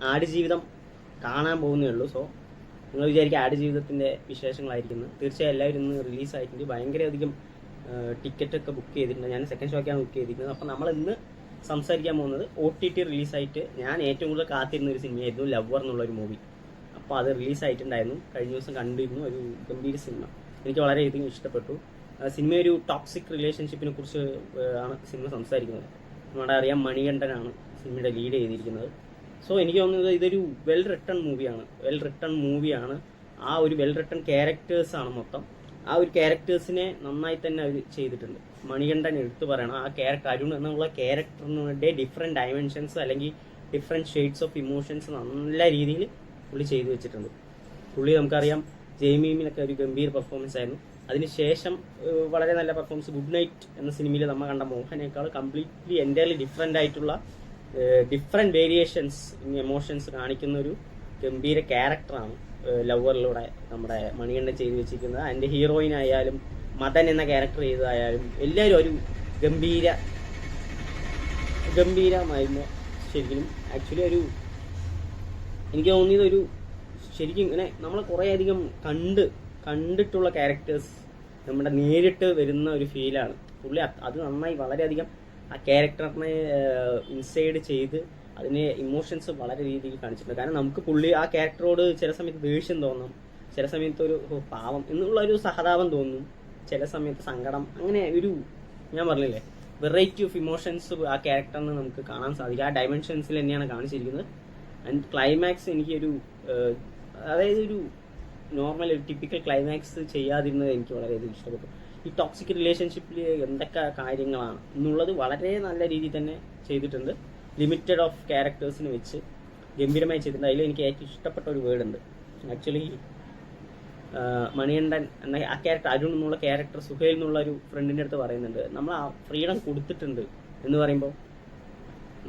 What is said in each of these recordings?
ആടുജീവിതം കാണാൻ പോകുന്നേ ഉള്ളൂ. സോ നിങ്ങൾ വിചാരിക്കുക ആടുജീവിതത്തിൻ്റെ വിശേഷങ്ങളായിരിക്കുന്നു. തീർച്ചയായും എല്ലാവരും ഇന്ന് റിലീസായിട്ടുണ്ട്. ഭയങ്കരധികം ടിക്കറ്റൊക്കെ ബുക്ക് ചെയ്തിട്ടുണ്ട്. ഞാൻ സെക്കൻഡ് ഷോയ്ക്കാണ് ബുക്ക് ചെയ്തിരിക്കുന്നത്. അപ്പോൾ നമ്മൾ ഇന്ന് സംസാരിക്കാൻ പോകുന്നത് OTT റിലീസായിട്ട് ഞാൻ ഏറ്റവും കൂടുതൽ കാത്തിരുന്ന ഒരു സിനിമയായിരുന്നു ലവർ എന്നുള്ളൊരു മൂവി. അപ്പോൾ അത് റിലീസായിട്ടുണ്ടായിരുന്നു. കഴിഞ്ഞ ദിവസം കണ്ടിരുന്നു. ഒരു ഗംഭീര സിനിമ, എനിക്ക് വളരെയധികം ഇഷ്ടപ്പെട്ടു. സിനിമ ഒരു ടോക്സിക് റിലേഷൻഷിപ്പിനെ കുറിച്ച് ആണ് സിനിമ സംസാരിക്കുന്നത്. നമ്മുടെ അറിയാം മണികണ്ഠനാണ് സിനിമയുടെ ലീഡ് ചെയ്തിരിക്കുന്നത്. സോ എനിക്ക് തോന്നുന്നത് ഇതൊരു വെൽ റിട്ടൺ മൂവിയാണ്. ആ ഒരു വെൽ റിട്ടൺ ക്യാരക്ടേഴ്സാണ് മൊത്തം. ആ ഒരു ക്യാരക്ടേഴ്സിനെ നന്നായി തന്നെ അവർ ചെയ്തിട്ടുണ്ട്. മണികണ്ഠൻ എടുത്തു പറയണം, ആ ക്യാരക്ടർ അരുൺ എന്നുള്ള ക്യാരക്ടറിനുടെ ഡിഫറെൻറ്റ് ഡയമെൻഷൻസ് അല്ലെങ്കിൽ ഡിഫറെൻറ്റ് ഷെയ്ഡ്സ് ഓഫ് ഇമോഷൻസ് നല്ല രീതിയിൽ പുള്ളി ചെയ്തു വെച്ചിട്ടുണ്ട്. പുള്ളി നമുക്കറിയാം ജെയ്മീമിലൊക്കെ ഒരു ഗംഭീര പെർഫോമൻസ് ആയിരുന്നു. അതിനുശേഷം വളരെ നല്ല പെർഫോമൻസ് ഗുഡ് നൈറ്റ് എന്ന സിനിമയിൽ നമ്മൾ കണ്ട മോഹനേക്കാൾ കംപ്ലീറ്റ്ലി എൻ്റയർലി ഡിഫറെൻ്റ് ആയിട്ടുള്ള ഡിഫറെൻറ്റ് വേരിയേഷൻസ് എമോഷൻസ് കാണിക്കുന്ന ഒരു ഗംഭീര ക്യാരക്ടറാണ് ലവറിലൂടെ നമ്മുടെ മണികണ്ഠൻ ചെയ്തു വെച്ചിരിക്കുന്നത്. അതിൻ്റെ ഹീറോയിൻ ആയാലും മദൻ എന്ന ക്യാരക്ടർ ചെയ്തതായാലും എല്ലാവരും ഒരു ഗംഭീരമായിരുന്നു. ശരിക്കും ആക്ച്വലി എനിക്ക് തോന്നിയത് ശരിക്കും ഇങ്ങനെ നമ്മൾ കുറേയധികം കണ്ടിട്ടുള്ള ക്യാരക്ടേഴ്സ് നമ്മുടെ നേരിട്ട് വരുന്ന ഒരു ഫീലാണ്. പുള്ളി അത് നന്നായി വളരെയധികം ആ ക്യാരക്ടറിനെ ഇൻസൈഡ് ചെയ്ത് അതിന് ഇമോഷൻസ് വളരെ രീതിയിൽ കാണിച്ചിട്ടുണ്ട്. കാരണം നമുക്ക് പുള്ളി ആ ക്യാരക്ടറോട് ചില സമയത്ത് ദേഷ്യം തോന്നും, ചില സമയത്ത് ഒരു പാവം എന്നുള്ള ഒരു സഹതാപം തോന്നും, ചില സമയത്ത് സങ്കടം, അങ്ങനെ ഞാൻ പറഞ്ഞില്ലേ വെറൈറ്റി ഓഫ് ഇമോഷൻസ് ആ ക്യാരക്ടറിന് നമുക്ക് കാണാൻ സാധിക്കും. ആ ഡയമെൻഷൻസിൽ തന്നെയാണ് കാണിച്ചിരിക്കുന്നത്. ആൻഡ് ക്ലൈമാക്സ് എനിക്ക് അതായത് ഒരു നോർമൽ ഒരു ടിപ്പിക്കൽ ക്ലൈമാക്സ് ചെയ്യാതിരുന്നത് എനിക്ക് വളരെയധികം ഇഷ്ടപ്പെട്ടു. ഈ ടോക്സിക് റിലേഷൻഷിപ്പിൽ എന്തൊക്കെ കാര്യങ്ങളാണ് എന്നുള്ളത് വളരെ നല്ല രീതിയിൽ തന്നെ ചെയ്തിട്ടുണ്ട്. ലിമിറ്റഡ് ഓഫ് ക്യാരക്ടേഴ്സിന് വെച്ച് ഗംഭീരമായി ചെയ്തിട്ടുണ്ട്. അതിൽ എനിക്ക് ഏറ്റവും ഇഷ്ടപ്പെട്ട ഒരു വേർഡ് ഉണ്ട്. ആക്ച്വലി മണികണ്ഠൻ എന്ന ആ ക്യാരക്ടർ അരുൺ എന്നുള്ള ക്യാരക്ടർ സുഹേൽ എന്നുള്ള ഒരു ഫ്രണ്ടിൻ്റെ അടുത്ത് പറയുന്നുണ്ട്, നമ്മൾ ആ ഫ്രീഡം കൊടുത്തിട്ടുണ്ട് എന്ന് പറയുമ്പോൾ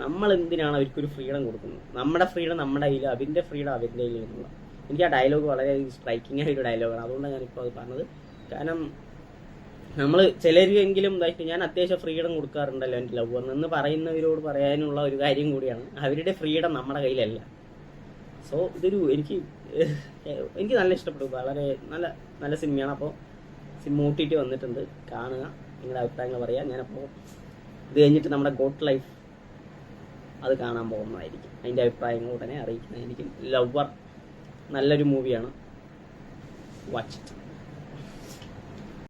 നമ്മൾ എന്തിനാണ് അവർക്കൊരു ഫ്രീഡം കൊടുക്കുന്നത്? നമ്മുടെ ഫ്രീഡം നമ്മുടെ കയ്യിൽ, അവൻ്റെ ഫ്രീഡം അവൻ്റെ കയ്യിൽ എന്നുള്ള. എനിക്ക് ആ ഡയലോഗ് വളരെ സ്ട്രൈക്കിംഗ് ആയൊരു ഡയലോഗാണ്. അതുകൊണ്ടാണ് ഞാനിപ്പോൾ അത് പറഞ്ഞത്. കാരണം നമ്മൾ ചിലരെങ്കിലും ഇതായിട്ട് ഞാൻ അത്യാവശ്യം ഫ്രീഡം കൊടുക്കാറുണ്ടല്ലോ എൻ്റെ ലവറിന് എന്ന് പറയുന്നവരോട് പറയാനുള്ള ഒരു കാര്യം കൂടിയാണ്. അവരുടെ ഫ്രീഡം നമ്മുടെ കയ്യിലല്ല. സോ എനിക്ക് നല്ല ഇഷ്ടപ്പെട്ടു. വളരെ നല്ല നല്ല സിനിമയാണ്. അപ്പോൾ സിനിമ OTT വന്നിട്ടുണ്ട്, കാണുക, നിങ്ങളുടെ അഭിപ്രായങ്ങൾ പറയുക. ഞാനപ്പോൾ ഇത് കഴിഞ്ഞിട്ട് നമ്മുടെ ഗോട്ട് ലൈഫ് അത് കാണാൻ പോകുന്നതായിരിക്കും. അതിൻ്റെ അഭിപ്രായങ്ങൾ ഉടനെ അറിയിക്കുന്നതായിരിക്കും. ലവർ നല്ലൊരു മൂവിയാണ്, വാച്ച് ഇറ്റ്.